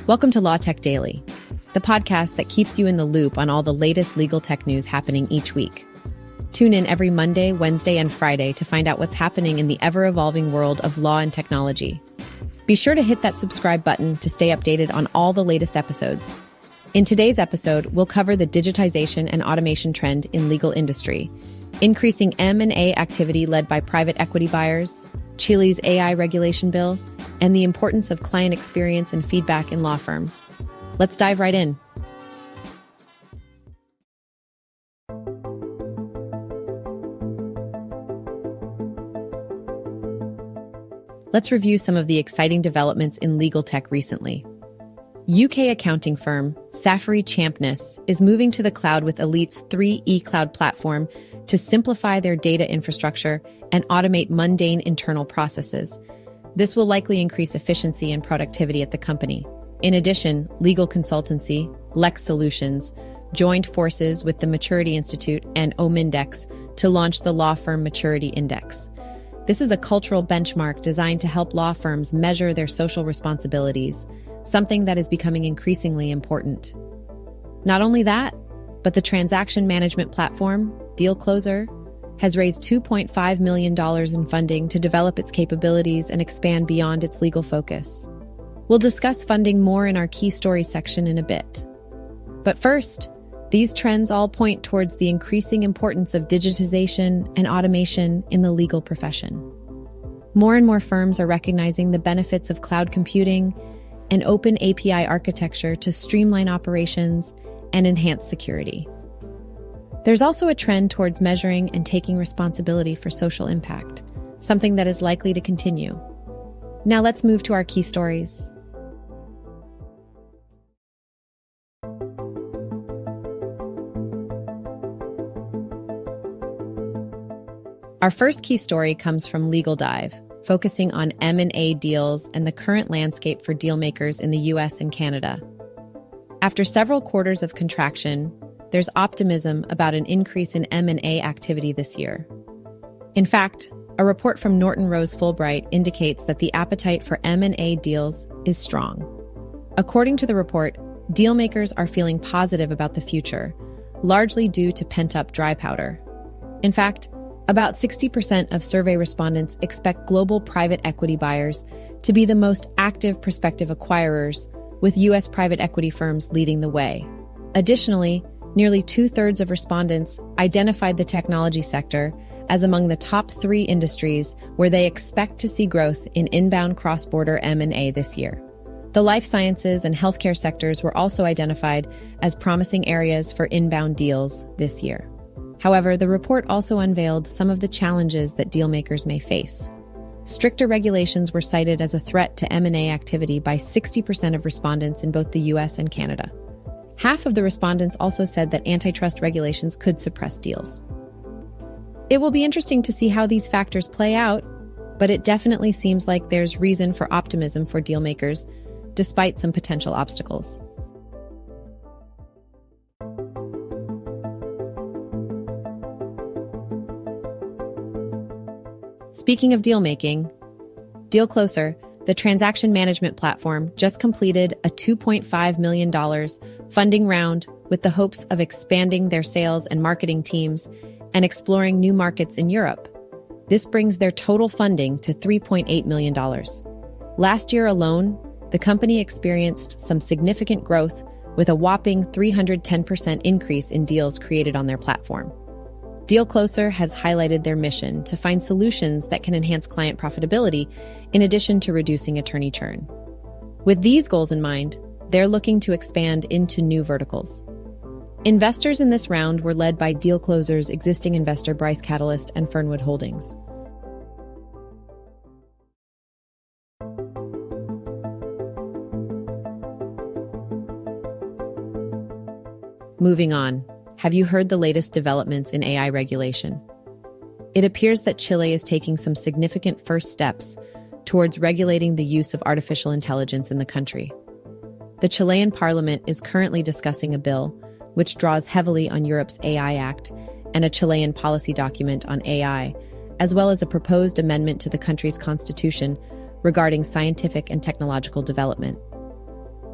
Welcome to Law Tech Daily, the podcast that keeps you in the loop on all the latest legal tech news happening each week. Tune in every Monday, Wednesday, and Friday to find out what's happening in the ever-evolving world of law and technology. Be sure to hit that subscribe button to stay updated on all the latest episodes. In today's episode, we'll cover the digitization and automation trend in legal industry, increasing M&A activity led by private equity buyers, Chile's AI regulation bill, and the importance of client experience and feedback in law firms. Let's dive right in. Let's review some of the exciting developments in legal tech recently. UK accounting firm Saffery Champness is moving to the cloud with Elite's 3E cloud platform to simplify their data infrastructure and automate mundane internal processes. This will likely increase efficiency and productivity at the company. In addition, legal consultancy, Lex Solutions, joined forces with the Maturity Institute and Omindex to launch the Law Firm Maturity Index. This is a cultural benchmark designed to help law firms measure their social responsibilities, something that is becoming increasingly important. Not only that, but the transaction management platform, Deal Closer, has raised $2.5 million in funding to develop its capabilities and expand beyond its legal focus. We'll discuss funding more in our key story section in a bit. But first, these trends all point towards the increasing importance of digitization and automation in the legal profession. More and more firms are recognizing the benefits of cloud computing and open API architecture to streamline operations and enhance security. There's also a trend towards measuring and taking responsibility for social impact, something that is likely to continue. Now let's move to our key stories. Our first key story comes from Legal Dive, focusing on M&A deals and the current landscape for dealmakers in the US and Canada. After several quarters of contraction, there's optimism about an increase in M&A activity this year. In fact, a report from Norton Rose Fulbright indicates that the appetite for M&A deals is strong. According to the report, dealmakers are feeling positive about the future, largely due to pent-up dry powder. In fact, about 60% of survey respondents expect global private equity buyers to be the most active prospective acquirers, with U.S. private equity firms leading the way. Additionally, nearly two-thirds of respondents identified the technology sector as among the top 3 industries where they expect to see growth in inbound cross-border M&A this year. The life sciences and healthcare sectors were also identified as promising areas for inbound deals this year. However, the report also unveiled some of the challenges that dealmakers may face. Stricter regulations were cited as a threat to M&A activity by 60% of respondents in both the US and Canada. Half of the respondents also said that antitrust regulations could suppress deals. It will be interesting to see how these factors play out, but it definitely seems like there's reason for optimism for dealmakers, despite some potential obstacles. Speaking of deal-making, Deal Closer, the transaction management platform, just completed a $2.5 million funding round with the hopes of expanding their sales and marketing teams and exploring new markets in Europe. This brings their total funding to $3.8 million. Last year alone, the company experienced some significant growth with a whopping 310% increase in deals created on their platform. Deal Closer has highlighted their mission to find solutions that can enhance client profitability in addition to reducing attorney churn. With these goals in mind, they're looking to expand into new verticals. Investors in this round were led by Deal Closer's existing investor Bryce Catalyst and Fernwood Holdings. Moving on. Have you heard the latest developments in AI regulation? It appears that Chile is taking some significant first steps towards regulating the use of artificial intelligence in the country. The Chilean parliament is currently discussing a bill which draws heavily on Europe's AI Act and a Chilean policy document on AI, as well as a proposed amendment to the country's constitution regarding scientific and technological development.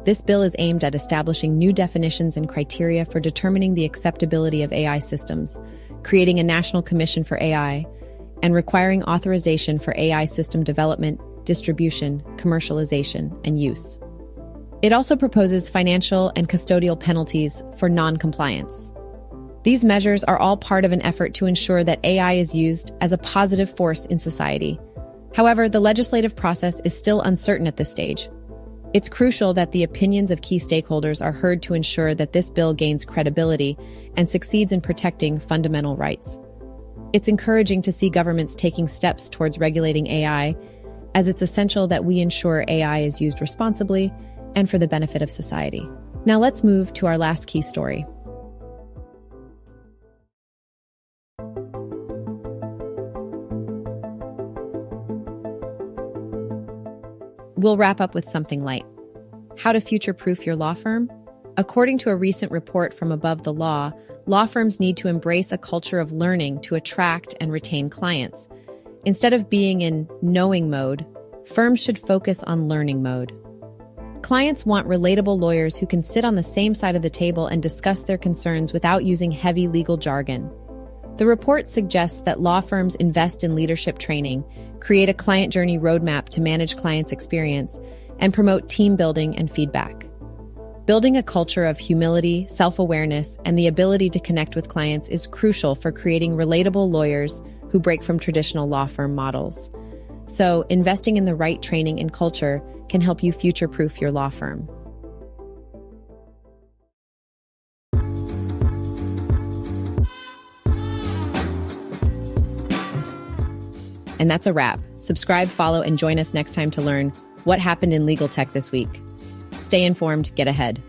This bill is aimed at establishing new definitions and criteria for determining the acceptability of AI systems, creating a national commission for AI, and requiring authorization for AI system development, distribution, commercialization, and use. It also proposes financial and custodial penalties for non-compliance. These measures are all part of an effort to ensure that AI is used as a positive force in society. However, the legislative process is still uncertain at this stage. It's crucial that the opinions of key stakeholders are heard to ensure that this bill gains credibility and succeeds in protecting fundamental rights. It's encouraging to see governments taking steps towards regulating AI, as it's essential that we ensure AI is used responsibly and for the benefit of society. Now let's move to our last key story. We'll wrap up with something light. How to future-proof your law firm? According to a recent report from Above the Law, law firms need to embrace a culture of learning to attract and retain clients. Instead of being in knowing mode, firms should focus on learning mode. Clients want relatable lawyers who can sit on the same side of the table and discuss their concerns without using heavy legal jargon. The report suggests that law firms invest in leadership training, create a client journey roadmap to manage clients' experience, and promote team building and feedback. Building a culture of humility, self-awareness, and the ability to connect with clients is crucial for creating relatable lawyers who break from traditional law firm models. So, investing in the right training and culture can help you future-proof your law firm. And that's a wrap. Subscribe, follow, and join us next time to learn what happened in legal tech this week. Stay informed, get ahead.